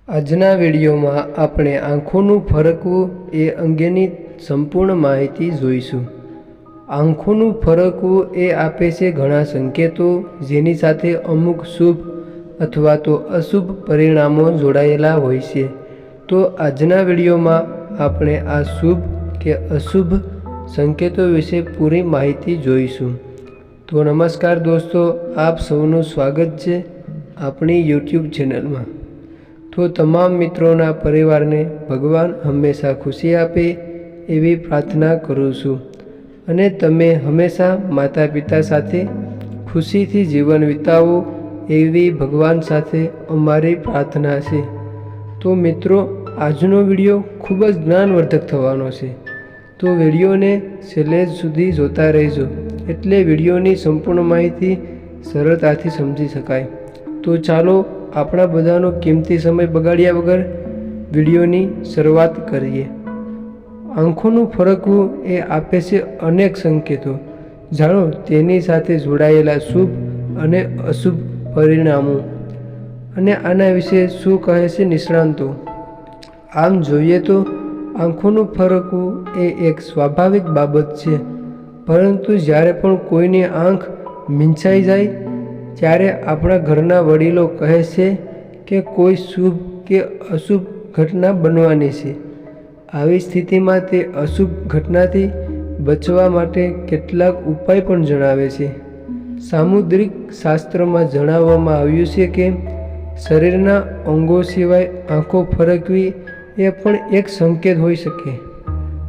આજના વિડીયોમાં આપણે આંખોનું ફરકવું એ અંગેની સંપૂર્ણ માહિતી જોઈશું। આંખોનું ફરકવું એ આપે છે ઘણા સંકેતો જેની સાથે અમુક શુભ અથવા તો અશુભ પરિણામો જોડાયેલા હોય છે। તો આજના વિડીયોમાં આપણે આ શુભ કે અશુભ સંકેતો વિશે પૂરી માહિતી જોઈશું। તો નમસ્કાર દોસ્તો, આપ સૌનું સ્વાગત છે આપણી YouTube ચેનલમાં। તો તમામ મિત્રોના પરિવારને ભગવાન હંમેશા ખુશી આપે એવી પ્રાર્થના કરું છું અને તમે હંમેશા માતા પિતા સાથે ખુશીથી જીવન વિતાવો એવી ભગવાન સાથે અમારી પ્રાર્થના છે। તો મિત્રો, આજનો વિડીયો ખૂબ જ જ્ઞાનવર્ધક થવાનો છે, તો વિડીયોને છેલ્લે સુધી જોતા રહેજો એટલે વિડીયોની સંપૂર્ણ માહિતી સરળતાથી સમજી શકાય। તો ચાલો આપણા બધાનો કિંમતી સમય બગાડ્યા વગર વિડીયોની શરૂઆત કરીએ। આંખોનું ફરકવું એ આપે છે અનેક સંકેતો, જાણો તેની સાથે જોડાયેલા શુભ અને અશુભ પરિણામો અને આના વિશે શું કહે છે નિષ્ણાંતો। આમ જોઈએ તો આંખોનું ફરકવું એ એક સ્વાભાવિક બાબત છે, પરંતુ જ્યારે પણ કોઈની આંખ મીંચાઈ જાય ત્યારે આપણા ઘરના વડીલો કહે છે કે કોઈ શુભ કે અશુભ ઘટના બનવાની છે। આવી સ્થિતિમાં તે અશુભ ઘટનાથી બચવા માટે કેટલાક ઉપાય પણ જણાવે છે। સામુદ્રિક શાસ્ત્રમાં જણાવવામાં આવ્યું છે કે શરીરના અંગો સિવાય આંખો ફરકવી એ પણ એક સંકેત હોઈ શકે,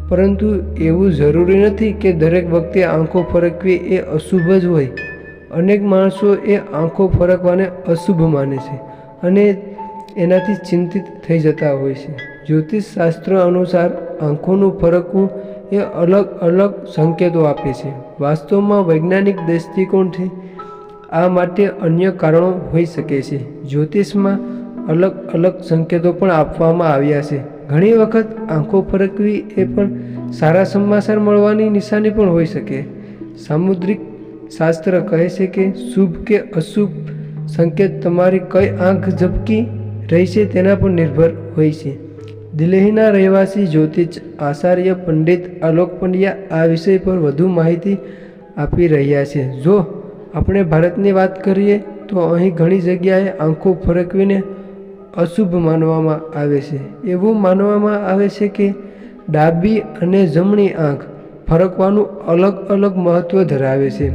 પરંતુ એવું જરૂરી નથી કે દરેક વખતે આંખો ફરકવી એ અશુભ જ હોય। અનેક માણસો એ આંખો ફરકવાને અશુભ માને છે અને એનાથી ચિંતિત થઈ જતા હોય છે। જ્યોતિષ શાસ્ત્ર અનુસાર આંખોનું ફરકવું એ અલગ અલગ સંકેતો આપે છે। વાસ્તવમાં વૈજ્ઞાનિક દૃષ્ટિકોણથી આ માટે અન્ય કારણો હોઈ શકે છે। જ્યોતિષમાં અલગ અલગ સંકેતો પણ આપવામાં આવ્યા છે। ઘણી વખત આંખો ફરકવી એ પણ સારા સમાચાર મળવાની નિશાની પણ હોઈ શકે। સામુદ્રિક શાસ્ત્ર કહે છે કે શુભ કે અશુભ સંકેત તમારી કઈ આંખ ઝબકી રહી છે તેના પર નિર્ભર હોય છે। દિલ્હીના રહેવાસી જ્યોતિષ આચાર્ય પંડિત આલોક પંડ્યા આ વિષય પર વધુ માહિતી આપી રહ્યા છે। જો આપણે ભારતની વાત કરીએ તો અહીં ઘણી જગ્યાએ આંખો ફરકવીને અશુભ માનવામાં આવે છે। એવું માનવામાં આવે છે કે ડાબી અને જમણી આંખ ફરકવાનું અલગ અલગ મહત્ત્વ ધરાવે છે।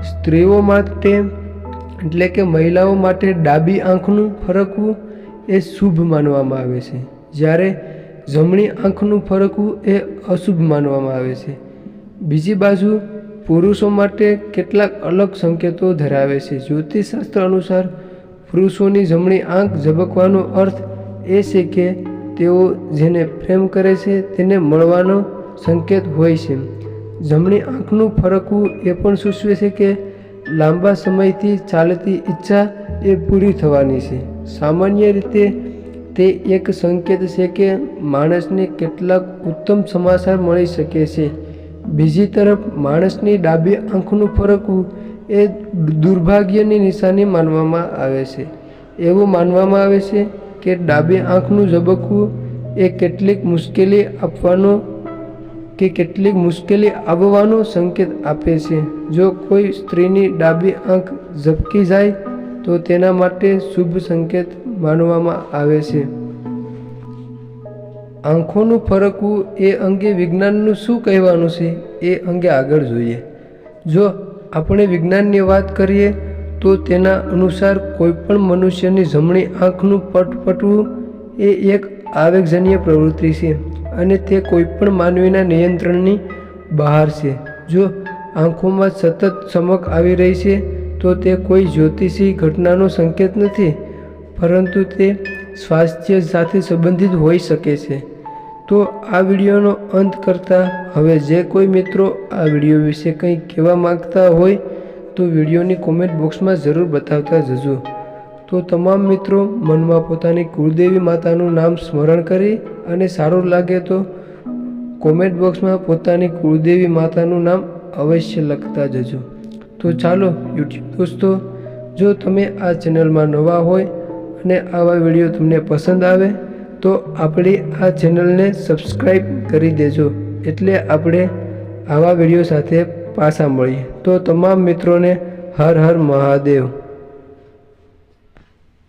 સ્ત્રીઓ માટે એટલે કે મહિલાઓ માટે ડાબી આંખનું ફરકવું એ શુભ માનવામાં આવે છે, જ્યારે જમણી આંખનું ફરકવું એ અશુભ માનવામાં આવે છે। બીજી બાજુ પુરુષો માટે કેટલાક અલગ સંકેતો ધરાવે છે। જ્યોતિષશાસ્ત્ર અનુસાર પુરુષોની જમણી આંખ ઝબકવાનો અર્થ એ છે કે તેઓ જેને પ્રેમ કરે છે તેને મળવાનો સંકેત હોય છે। જમણી આંખનું ફરકવું એ પણ સૂચવે છે કે લાંબા સમયથી ચાલતી ઈચ્છા એ પૂરી થવાની છે। સામાન્ય રીતે તે એક સંકેત છે કે માણસને કેટલાક ઉત્તમ સમાચાર મળી શકે છે। બીજી તરફ માણસની ડાબી આંખનું ફરકવું એ દુર્ભાગ્યની નિશાની માનવામાં આવે છે। એવું માનવામાં આવે છે કે ડાબી આંખનું ઝબકવું એ કેટલીક મુશ્કેલી આવવાનો સંકેત આપે છે। જો કોઈ સ્ત્રીની ડાબી આંખ ઝબકી જાય તો તેના માટે શુભ સંકેત માનવામાં આવે છે। આંખોનું ફરકવું એ અંગે વિજ્ઞાનનું શું કહેવાનું છે એ અંગે આગળ જોઈએ। જો આપણે વિજ્ઞાનની વાત કરીએ તો તેના અનુસાર કોઈપણ મનુષ્યની જમણી આંખનું પટપટવું એ એક આવેગજન્ય પ્રવૃત્તિ છે અને તે કોઈપણ માનવીના નિયંત્રણની બહાર છે। જો આંખોમાં સતત ચમક આવી રહી છે તો તે કોઈ જ્યોતિષી ઘટનાનો સંકેત નથી, પરંતુ તે સ્વાસ્થ્ય સાથે સંબંધિત હોઈ શકે છે। તો આ વિડીયોનો અંત કરતાં હવે જે કોઈ મિત્રો આ વિડીયો વિશે કંઈ કહેવા માંગતા હોય તો વિડીયોની કોમેન્ટ બોક્સમાં જરૂર બતાવતા જજો। તો તમામ મિત્રો મનમાં પોતાની કુળદેવી માતાનું નામ સ્મરણ કરી અને સારું લાગે તો કોમેન્ટ બોક્સમાં પોતાની કુળદેવી માતાનું નામ અવશ્ય લખતા જજો। તો ચાલો યુટ્યુબ દોસ્તો, જો તમે આ ચેનલમાં નવા હોય અને આવા વિડીયો તમને પસંદ આવે તો આપણી આ ચેનલને સબસ્ક્રાઈબ કરી દેજો, એટલે આપણે આવા વિડીયો સાથે પાછા મળીએ. તો તમામ મિત્રોને હર હર મહાદેવ.